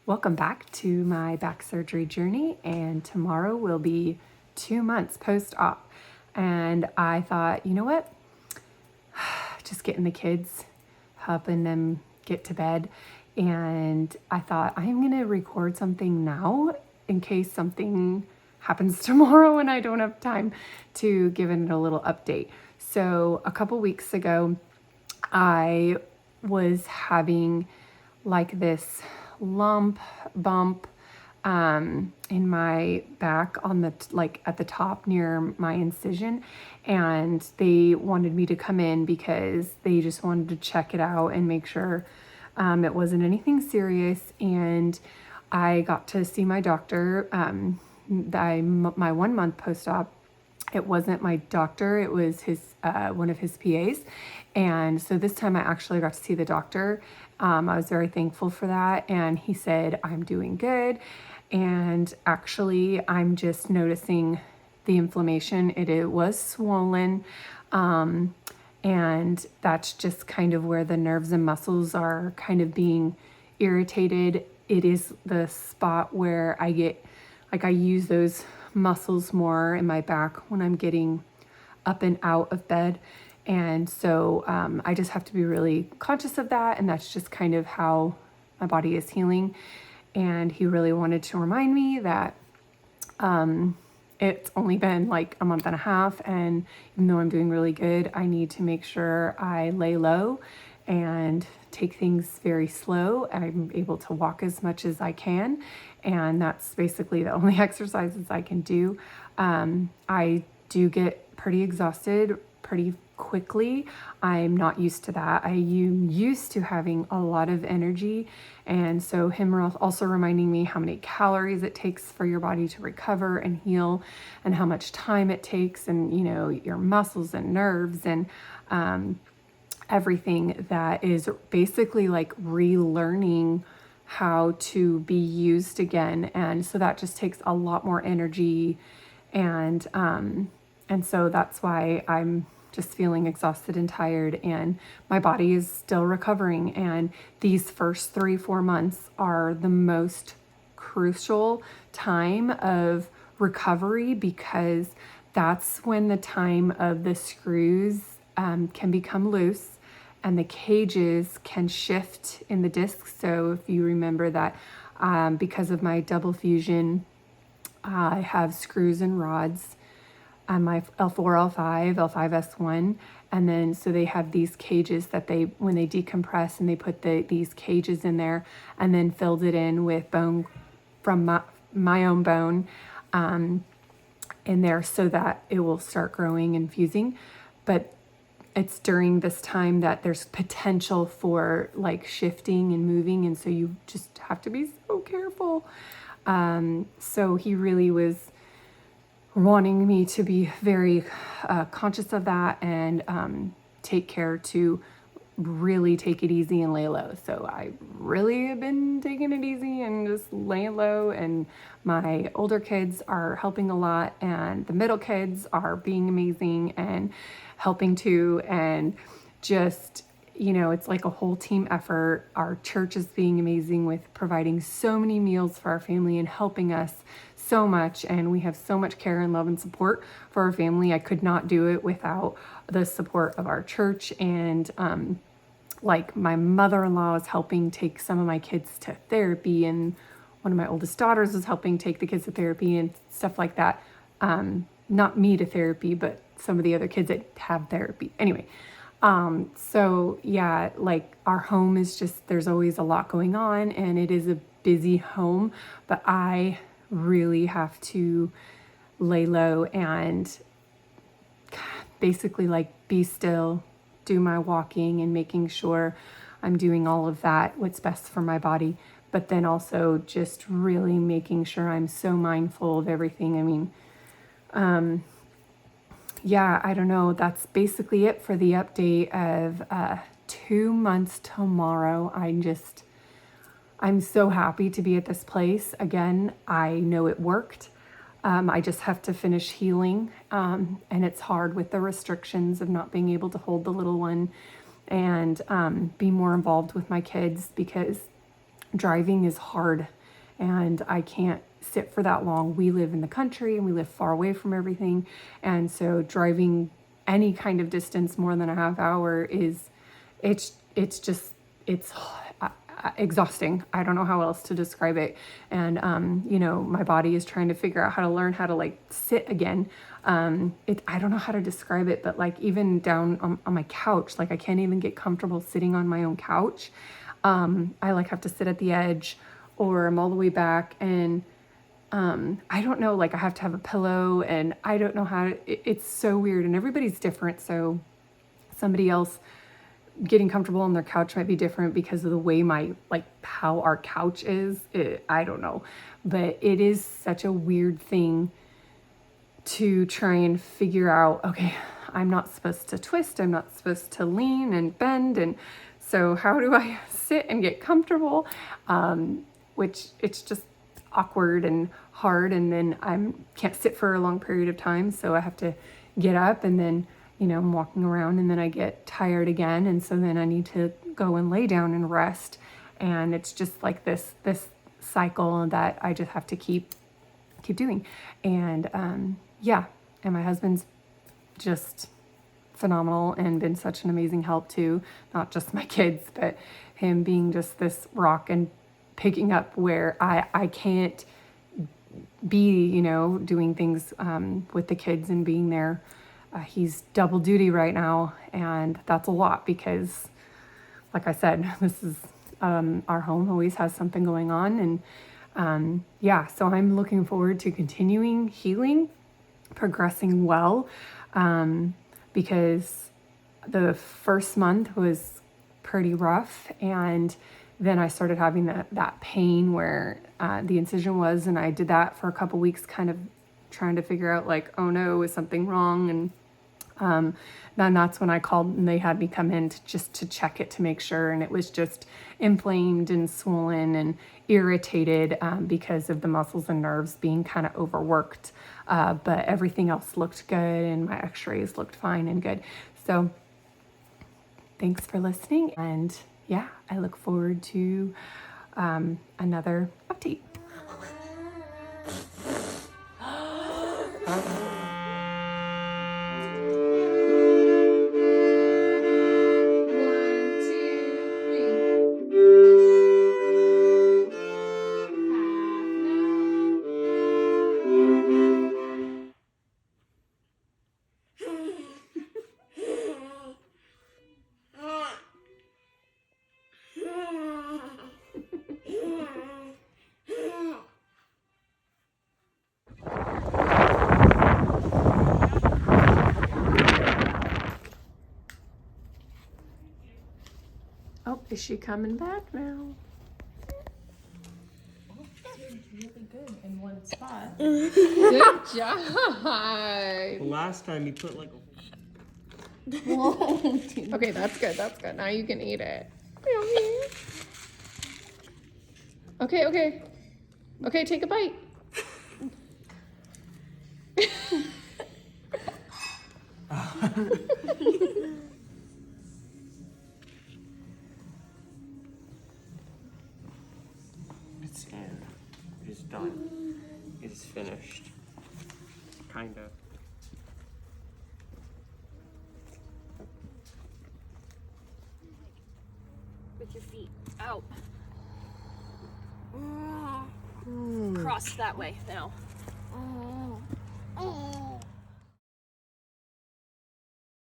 Welcome back to my back surgery journey, and tomorrow will be 2 months post-op. And I thought, you know what? Just getting the kids, helping them get to bed. And I thought I'm going to record something now in case something happens tomorrow and I don't have time to give it a little update. So a couple weeks ago, I was having like this bump in my back on the at the top near my incision, and they wanted me to come in because they just wanted to check it out and make sure it wasn't anything serious. And I got to see my doctor. My 1 month post-op, it wasn't my doctor, it was his one of his PAs. And so this time I actually got to see the doctor. I was very thankful for that. And he said, I'm doing good. And actually, I'm just noticing the inflammation. It was swollen. And that's just kind of where the nerves and muscles are kind of being irritated. It is the spot where I get, I use those muscles more in my back when I'm getting up and out of bed. And so I just have to be really conscious of that. And that's just kind of how my body is healing. And he really wanted to remind me that it's only been like a month and a half. And even though I'm doing really good, I need to make sure I lay low and take things very slow. I'm able to walk as much as I can. And that's basically the only exercises I can do. I do get pretty exhausted pretty quickly. I'm not used to that. I am used to having a lot of energy. And so him also reminding me how many calories it takes for your body to recover and heal, and how much time it takes, and your muscles and nerves and everything that is basically like relearning how to be used again. And so that just takes a lot more energy. And so that's why I'm just feeling exhausted and tired, and my body is still recovering. And these first 3-4 months are the most crucial time of recovery, because that's when the time of the screws can become loose and the cages can shift in the disc. So if you remember that, because of my double fusion, I have screws and rods on my L4L5, L5S1. And then so they have these cages that when they decompress, and they put these cages in there and then filled it in with bone from my own bone in there, so that it will start growing and fusing. But it's during this time that there's potential for like shifting and moving. And so you just have to be so careful. So he really was wanting me to be very conscious of that, and take care to really take it easy and lay low. So I really have been taking it easy and just laying low, and my older kids are helping a lot, and the middle kids are being amazing and helping too. And just, it's like a whole team effort. Our church is being amazing with providing so many meals for our family and helping us so much. And we have so much care and love and support for our family. I could not do it without the support of our church. And like my mother-in-law is helping take some of my kids to therapy, and one of my oldest daughters is helping take the kids to therapy and stuff like that. Not me to therapy, but some of the other kids that have therapy. Anyway, so yeah, like our home is just, there's always a lot going on, and it is a busy home, but I really have to lay low and basically like be still, do my walking, and making sure I'm doing all of that, what's best for my body, but then also just really making sure I'm so mindful of everything. I mean, yeah, I don't know. That's basically it for the update of 2 months tomorrow. I'm so happy to be at this place. Again, I know it worked. I just have to finish healing. And it's hard with the restrictions of not being able to hold the little one and be more involved with my kids, because driving is hard and I can't sit for that long. We live in the country and we live far away from everything. And so driving any kind of distance more than a half hour is, it's exhausting. I don't know how else to describe it. And, you know, my body is trying to figure out how to learn how to like sit again. I don't know how to describe it, but like even down on my couch, like I can't even get comfortable sitting on my own couch. I like have to sit at the edge or I'm all the way back and, I don't know, like I have to have a pillow and I don't know how it's so weird and everybody's different. So somebody else getting comfortable on their couch might be different because of the way how our couch is. I don't know, but it is such a weird thing to try and figure out, okay, I'm not supposed to twist. I'm not supposed to lean and bend. And so how do I sit and get comfortable? Which it's just awkward and hard. And then I can't sit for a long period of time. So I have to get up and then, you know, I'm walking around and then I get tired again. And so then I need to go and lay down and rest. And it's just like this cycle that I just have to keep doing. And, yeah. And my husband's just phenomenal and been such an amazing help too. Not just my kids, but him being just this rock and picking up where I can't be, you know, doing things, with the kids and being there. He's double duty right now, and that's a lot because, like I said, this is our home always has something going on, and yeah, so I'm looking forward to continuing healing, progressing well, because the first month was pretty rough, and then I started having that pain where the incision was, and I did that for a couple weeks, kind of trying to figure out like, oh no, is something wrong? And then that's when I called and they had me come in to check it to make sure. And it was just inflamed and swollen and irritated because of the muscles and nerves being kind of overworked. But everything else looked good and my x-rays looked fine and good. So thanks for listening. And yeah, I look forward to another update. Oh, is she coming back now? Really good in one spot. Good job. The last time you put like Okay, that's good. That's good. Now you can eat it. Okay, okay. Okay, take a bite. it's in. It's done. It's finished. Kind of. With your feet out. Cross that way now.